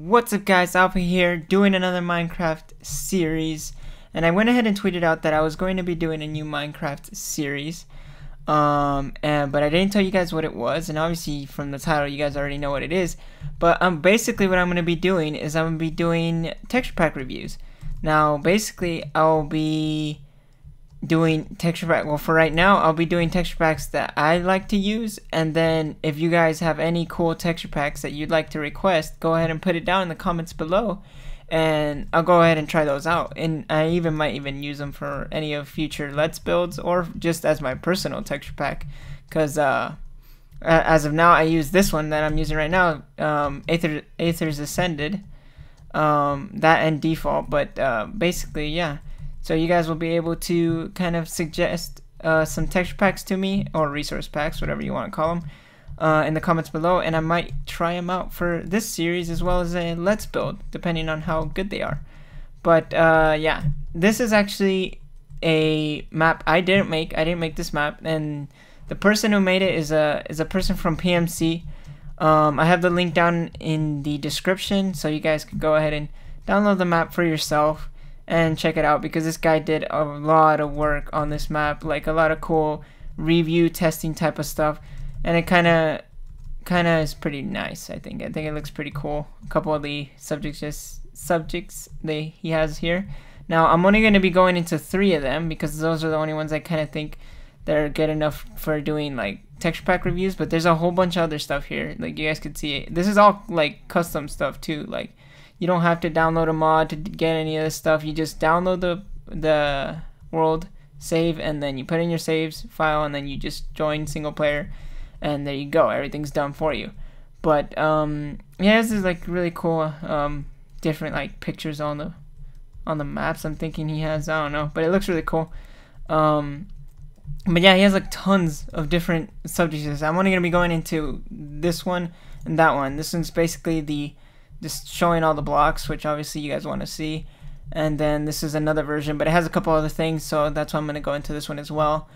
What's up guys, Alpha here, doing another Minecraft series, and I went ahead and tweeted out that I was going to be doing a new Minecraft series, but I didn't tell you guys what it was, and obviously from the title you guys already know what it is, but basically what I'm going to be doing is I'm going to be doing texture pack reviews. Now basically I'll be doing texture pack, well for right now I'll be doing texture packs that I like to use, and then if you guys have any cool texture packs that you'd like to request, go ahead and put it down in the comments below and I'll go ahead and try those out, and I might even use them for any of future Let's builds or just as my personal texture pack, because as of now I use this one that I'm using right now, Atherys Ascended, that and default, but basically yeah. So you guys will be able to kind of suggest some texture packs to me, or resource packs, whatever you want to call them, in the comments below, and I might try them out for this series as well as a Let's build, depending on how good they are. But yeah, this is actually a map I didn't make. I didn't make this map, and the person who made it is a person from PMC. I have the link down in the description, so you guys can go ahead and download the map for yourself and check it out, because this guy did a lot of work on this map, like a lot of cool review testing type of stuff, and it kind of is pretty nice. I think it looks pretty cool. A couple of the subjects he has here. Now I'm only going to be going into 3 of them because those are the only ones I kind of think they're good enough for doing like texture pack reviews, but there's a whole bunch of other stuff here. Like you guys can see, this is all like custom stuff too. Like you don't have to download a mod to get any of this stuff. You just download the world, save, and then you put in your saves file, and then you just join single player, and there you go. Everything's done for you. But yeah, this is like really cool, different like pictures on the maps. I'm thinking he has, I don't know, but it looks really cool. But yeah, he has like tons of different subjects. I'm only gonna be going into this one and that one. This one's basically just showing all the blocks, which obviously you guys want to see, and then this is another version, but it has a couple other things, so that's why I'm going to go into this one as well.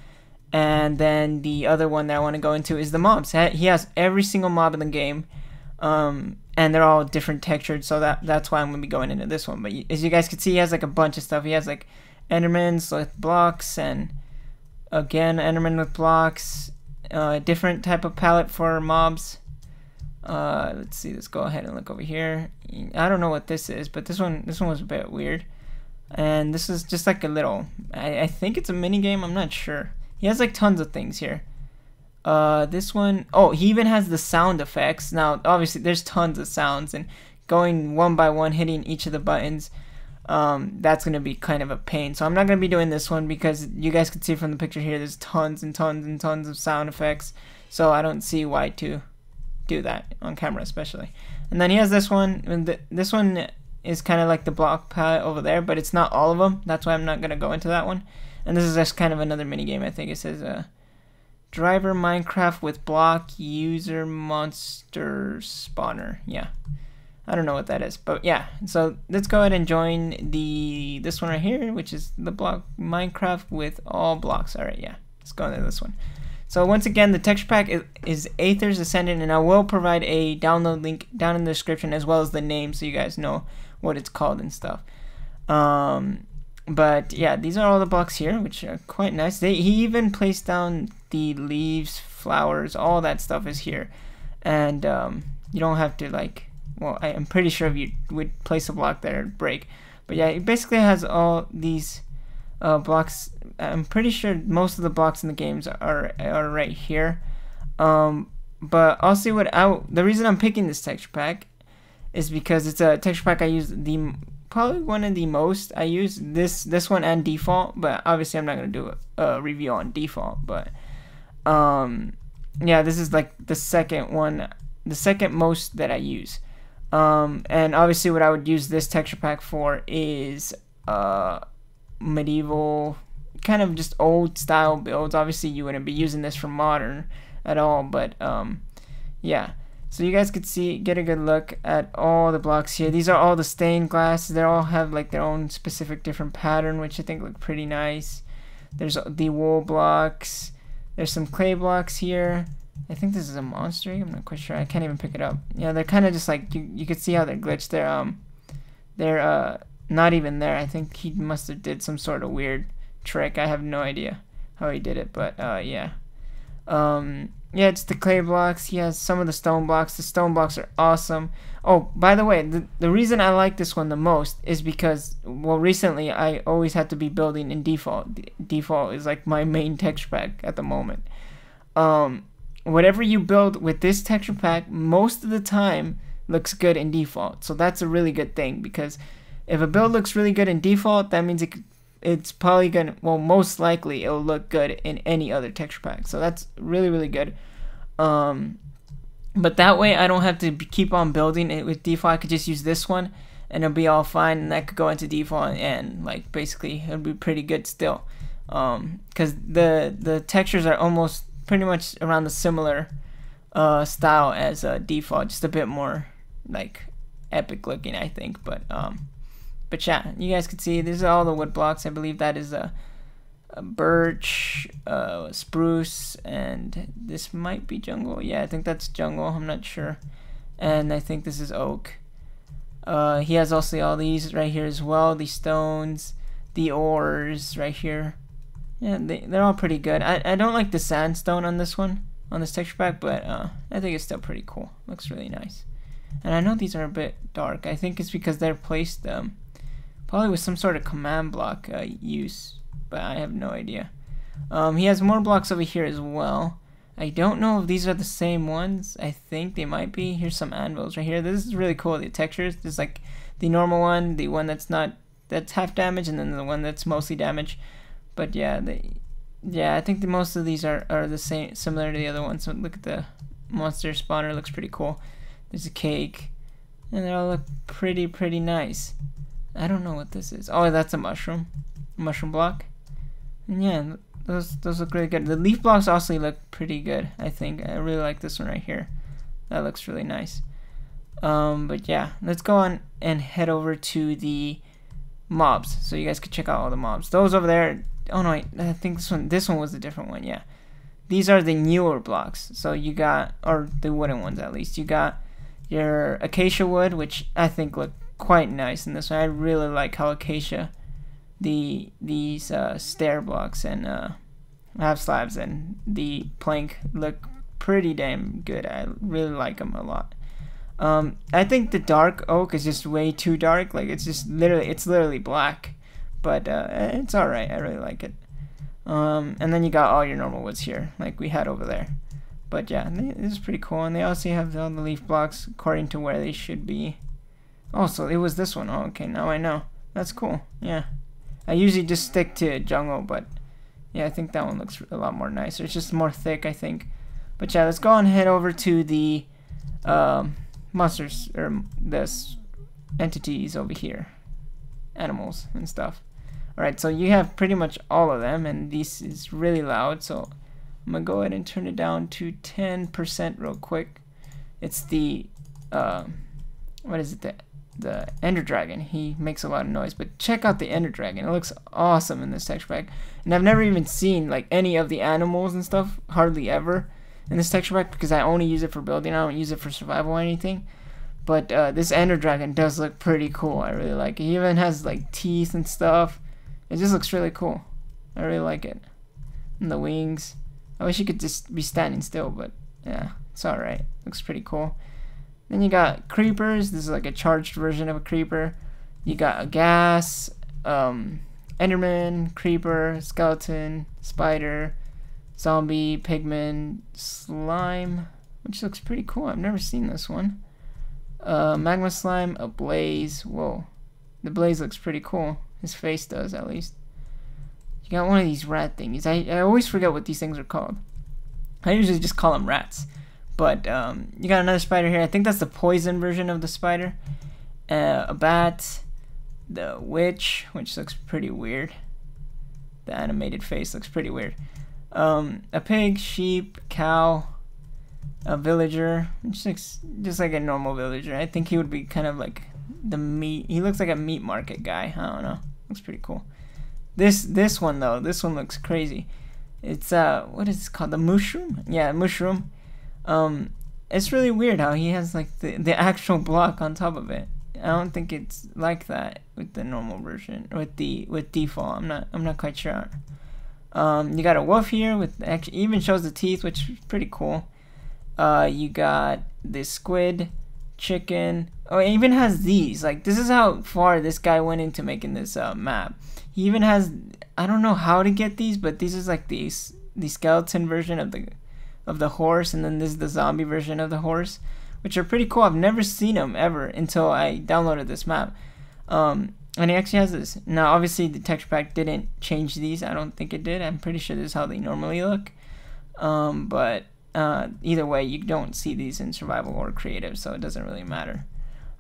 And then the other one that I want to go into is the mobs. He has every single mob in the game, and they're all different textured, so that's why I'm going to be going into this one. But as you guys can see, he has like a bunch of stuff. He has like Endermans with blocks, and again Enderman with blocks, different type of palette for mobs. Let's see, let's go ahead and look over here. I don't know what this is, but this one was a bit weird. And this is just like a little, I think it's a mini game, I'm not sure. He has like tons of things here. This one, oh, he even has the sound effects. Now obviously there's tons of sounds, and going one by one, hitting each of the buttons, that's gonna be kind of a pain. So I'm not gonna be doing this one, because you guys can see from the picture here there's tons and tons and tons of sound effects, so I don't see why to do that on camera especially. And then he has this one, and this one is kind of like the block palette over there, but it's not all of them. That's why I'm not going to go into that one. And this is just kind of another mini game. I think it says driver Minecraft with block user monster spawner. Yeah, I don't know what that is, but yeah. So let's go ahead and join this one right here, which is the block Minecraft with all blocks. All right, yeah, let's go into this one. So once again, the texture pack is Atherys Ascended, and I will provide a download link down in the description, as well as the name, so you guys know what it's called and stuff. But yeah, these are all the blocks here, which are quite nice. He even placed down the leaves, flowers, all that stuff is here. And you don't have to like, well, I'm pretty sure if you would place a block there, it'd break. But yeah, it basically has all these blocks. I'm pretty sure most of the blocks in the games are right here, but I'll see what the reason I'm picking this texture pack is because it's a texture pack I use probably one of the most. I use this one and default, but obviously I'm not gonna do a review on default. But yeah, this is like the second most that I use, and obviously what I would use this texture pack for is medieval, kind of just old style builds. Obviously you wouldn't be using this for modern at all, but yeah, so you guys could get a good look at all the blocks here. These are all the stained glass. They all have like their own specific different pattern, which I think look pretty nice. There's the wool blocks, there's some clay blocks here, I think this is a monster egg. I'm not quite sure. I can't even pick it up. Yeah, they're kind of just like, you could see how they're glitched. They're not even there. I think he must have did some sort of weird trick. I have no idea how he did it, but yeah. Yeah, it's the clay blocks. He has some of the stone blocks. The stone blocks are awesome. Oh, by the way, the reason I like this one the most is because, well, recently I always had to be building in default. Default is like my main texture pack at the moment. Whatever you build with this texture pack, most of the time looks good in default. So that's a really good thing, because if a build looks really good in default, that means it's probably gonna, well, most likely it'll look good in any other texture pack. So that's really, really good. But that way I don't have to keep on building it with default. I could just use this one and it'll be all fine, and I could go into default and like basically it'll be pretty good still. Because the textures are almost pretty much around the similar style as default, just a bit more like epic looking, I think. But yeah, you guys can see these are all the wood blocks. I believe that is a birch, spruce, and this might be jungle. Yeah, I think that's jungle. I'm not sure. And I think this is oak. He has also all these right here as well. The stones, the ores right here. Yeah, they're all pretty good. I don't like the sandstone on this one, on this texture pack, but I think it's still pretty cool. Looks really nice. And I know these are a bit dark. I think it's because they're placed probably with some sort of command block use, but I have no idea. He has more blocks over here as well. I don't know if these are the same ones. I think they might be. Here's some anvils right here. This is really cool, the textures. There's like the normal one, the one that's half damage, and then the one that's mostly damage. But yeah, I think most of these are the same, similar to the other ones. So look at the monster spawner, looks pretty cool. There's a cake, and they all look pretty nice. I don't know what this is. Oh, that's a mushroom block. And yeah, those look really good. The leaf blocks also look pretty good, I think. I really like this one right here. That looks really nice. But yeah, let's go on and head over to the mobs, so you guys can check out all the mobs. Those over there. Oh no, I think this one was a different one. Yeah, these are the newer blocks. So you got, or the wooden ones at least. You got your acacia wood, which I think look quite nice in this one. I really like how acacia, these stair blocks and half slabs and the plank look pretty damn good. I really like them a lot. I think the dark oak is just way too dark. Like it's literally black, but it's all right. I really like it. And then you got all your normal woods here, like we had over there. But yeah, this is pretty cool. And they also have all the leaf blocks according to where they should be. Oh, so it was this one. Oh, okay, now I know. That's cool. Yeah, I usually just stick to jungle, but yeah, I think that one looks a lot more nicer. It's just more thick, I think. But yeah, let's go and head over to the monsters, or this entities over here, animals and stuff. Alright, so you have pretty much all of them, and this is really loud, so I'm gonna go ahead and turn it down to 10% real quick. It's the what is it, the Ender Dragon. He makes a lot of noise, but check out the Ender Dragon. It looks awesome in this texture pack, and I've never even seen like any of the animals and stuff, hardly ever, in this texture pack, because I only use it for building. I don't use it for survival or anything. But this Ender Dragon does look pretty cool. I really like it. He even has like teeth and stuff. It just looks really cool. I really like it. And the wings. I wish he could just be standing still, but yeah, it's alright. Looks pretty cool. Then you got creepers. This is like a charged version of a creeper. You got a gas, Enderman, creeper, skeleton, spider, zombie, pigman, slime, which looks pretty cool. I've never seen this one. Magma slime, a blaze. Whoa, the blaze looks pretty cool. His face does, at least. You got one of these rat thingies. I always forget what these things are called. I usually just call them rats. But you got another spider here. I think that's the poison version of the spider. A bat, the witch, which looks pretty weird. The animated face looks pretty weird. A pig, sheep, cow, a villager, which looks just like a normal villager. I think he would be kind of like the meat. He looks like a meat market guy. I don't know. Looks pretty cool. This one though, this one looks crazy. It's what is it called? The mushroom? Yeah, mushroom. It's really weird how he has like the actual block on top of it. I don't think it's like that with the normal version, with default. I'm not quite sure. You got a wolf here with actually even shows the teeth, which is pretty cool. You got this squid, chicken. Oh, it even has these. Like, this is how far this guy went into making this map. He even has, I don't know how to get these, but these is like the skeleton version of the horse, and then this is the zombie version of the horse, which are pretty cool. I've never seen them ever until I downloaded this map. And he actually has this. Now, obviously, the texture pack didn't change these. I don't think it did. I'm pretty sure this is how they normally look. But either way, you don't see these in survival or creative, so it doesn't really matter.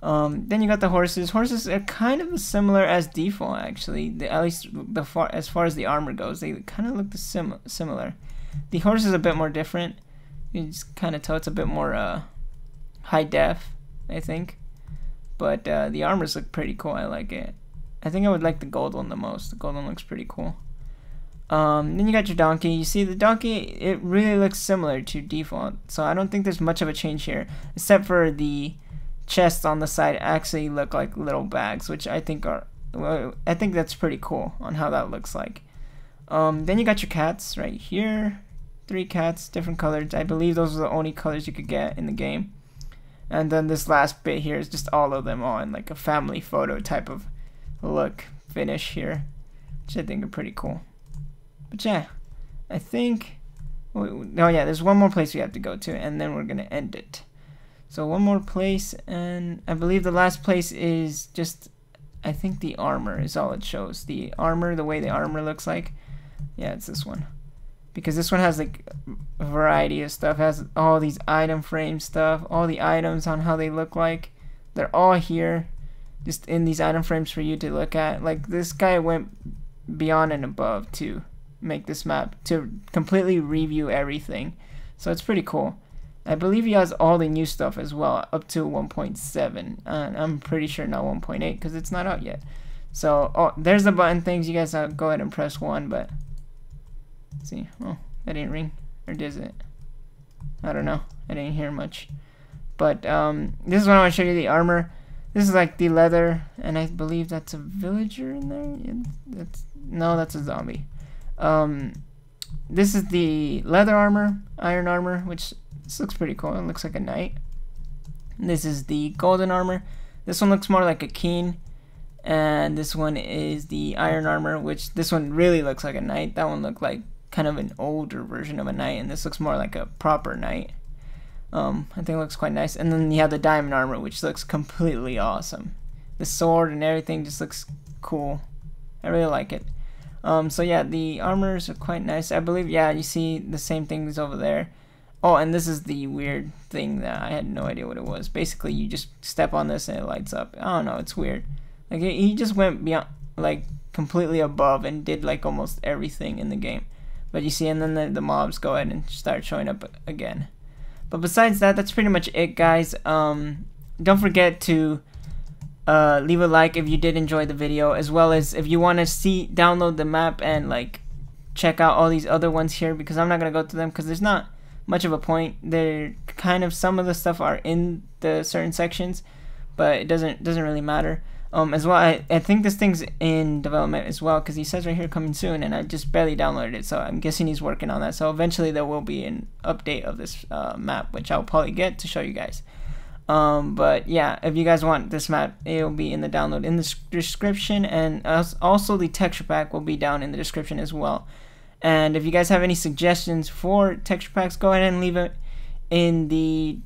Then you got the horses. Horses are kind of similar as default, actually. At least as far as the armor goes, they kind of look similar. The horse is a bit more different. You just kind of tell it's a bit more high def, I think. But the armors look pretty cool. I like it. I think I would like the gold one the most. The gold one looks pretty cool. Then you got your donkey. You see the donkey, it really looks similar to default. So I don't think there's much of a change here, except for the chests on the side actually look like little bags, which I think are, well, I think that's pretty cool on how that looks like. Then you got your cats right here. 3 cats, different colors. I believe those are the only colors you could get in the game. And then this last bit here is just all of them all in like a family photo type of look finish here, which I think are pretty cool. But yeah, I think, oh yeah, there's one more place we have to go to, and then we're gonna end it. So one more place, and I believe the last place is just, I think the armor is all it shows. The armor, the way the armor looks like. Yeah, it's this one. Because this one has like a variety of stuff. It has all these item frame stuff, all the items on how they look like. They're all here, just in these item frames for you to look at. Like, this guy went beyond and above to make this map, to completely review everything. So it's pretty cool. I believe he has all the new stuff as well, up to 1.7, and I'm pretty sure not 1.8 because it's not out yet. So, oh, there's the button things. You guys go ahead and press 1, but let's see. Oh, that didn't ring, or does it? I don't know. I didn't hear much. But this is what I want to show you, the armor. This is like the leather, and I believe that's a villager in there. No, that's a zombie. This is the leather armor, iron armor, which this looks pretty cool. It looks like a knight. This is the golden armor. This one looks more like a king. And this one is the iron armor, which this one really looks like a knight. That one looked like kind of an older version of a knight, and this looks more like a proper knight. I think it looks quite nice. And then you have the diamond armor, which looks completely awesome. The sword and everything just looks cool. I really like it. So yeah, the armors are quite nice. I believe, yeah, you see the same things over there. Oh, and this is the weird thing that I had no idea what it was. Basically, you just step on this and it lights up. I don't know, it's weird. Like, he just went beyond, like, completely above and did like almost everything in the game. But you see, and then the mobs go ahead and start showing up again. But besides that, that's pretty much it, guys. Don't forget to leave a like if you did enjoy the video, as well as if you want to download the map and like check out all these other ones here, because I'm not gonna go through them because there's not much of a point. They're kind of, some of the stuff are in the certain sections, but it doesn't really matter. As well, I think this thing's in development as well, because he says right here coming soon, and I just barely downloaded it, so I'm guessing he's working on that. So eventually there will be an update of this map, which I'll probably get to show you guys. But yeah, if you guys want this map, it'll be in the download in the description, and also the texture pack will be down in the description as well. And if you guys have any suggestions for texture packs, go ahead and leave it in the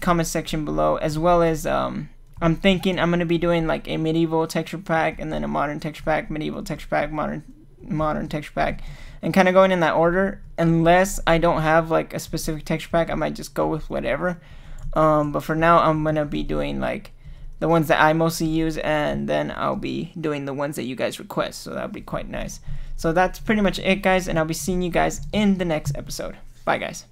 comment section below, as well as I'm thinking I'm gonna be doing like a medieval texture pack, and then a modern texture pack, medieval texture pack, modern texture pack, and kind of going in that order. Unless I don't have like a specific texture pack, I might just go with whatever. But for now, I'm gonna be doing like the ones that I mostly use, and then I'll be doing the ones that you guys request, so that'll be quite nice. So that's pretty much it, guys, and I'll be seeing you guys in the next episode. Bye, guys.